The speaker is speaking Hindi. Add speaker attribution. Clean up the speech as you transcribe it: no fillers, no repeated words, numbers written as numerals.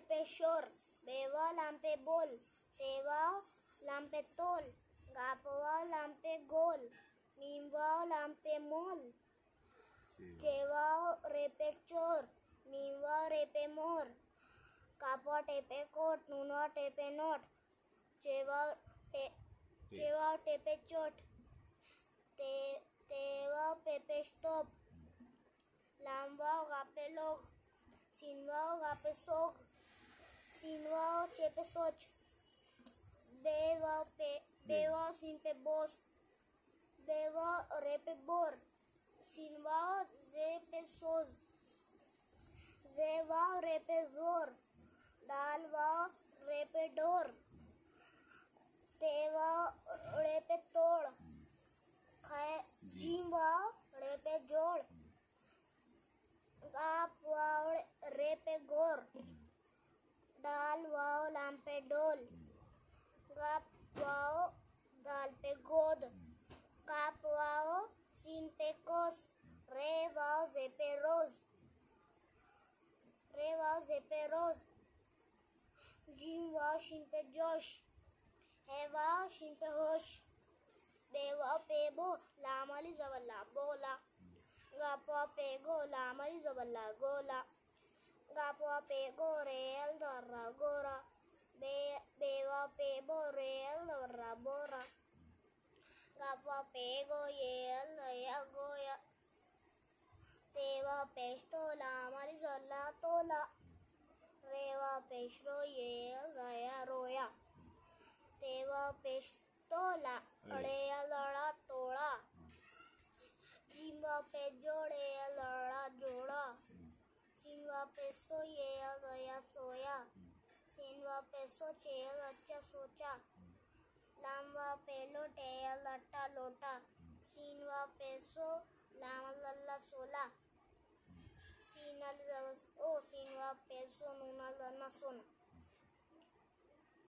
Speaker 1: पे शोर, बेवा लाम पे बोल, तेवा लाम पे तोल, गापवा लाम पे गोल, मीमवा लाम पे मोल, चेवा रे पे चोर, मीवा रे पे मोर, कापवा टे पे कोट, नूनवा टे पे नोट, चेवा टे पे चोट, तेवा पे स्तोप, लामवा गा पे लोग, सीनवा गा पे सोग, सीनवा चे पे सोच, बेवा सीन पे बोस, बेवा रे पे बोर, सीनवा जे पे सोज, जेवा रे पे जोर, डालवा रे पे डोर, तेवा रे पे तोड़, जीवा रे पे जोड़, गाप वाव रे पे गोर, डाल वाव लाम पे डोल, गाप वाव दाल पे गोद, काप वाव सीन पे कोस, रे वाव जे पे रोज, जीम वाव शीन पे जोश, है वाव शीन पे होश, बेवा पे बो लामली जबल्ला बोला, गापवा पे गो लामली जबल्ला गोला, गापवा पे गो रेल दर्रा गोरा, बेवा पे बो रेल दर्रा बोरा, गापवा पे गो येल दया गोया, तेवा पेस्तो लामली जल्ला तोला, रेवा पेशरो येल दया रोया, तेवा पेस्तोला अड़ेया लड़ा तोड़ा, जीवा पे जोड़े लड़ा जोड़ा, सीनवा पे सोये गया सोया, सीनवा पे सोचे अच्छा सोचा, लामवा पे लोटे लट्टा लोटा, सीनवा पे सो लाम लल्ला सोला, सीनवा पे सो नूना लना सोना।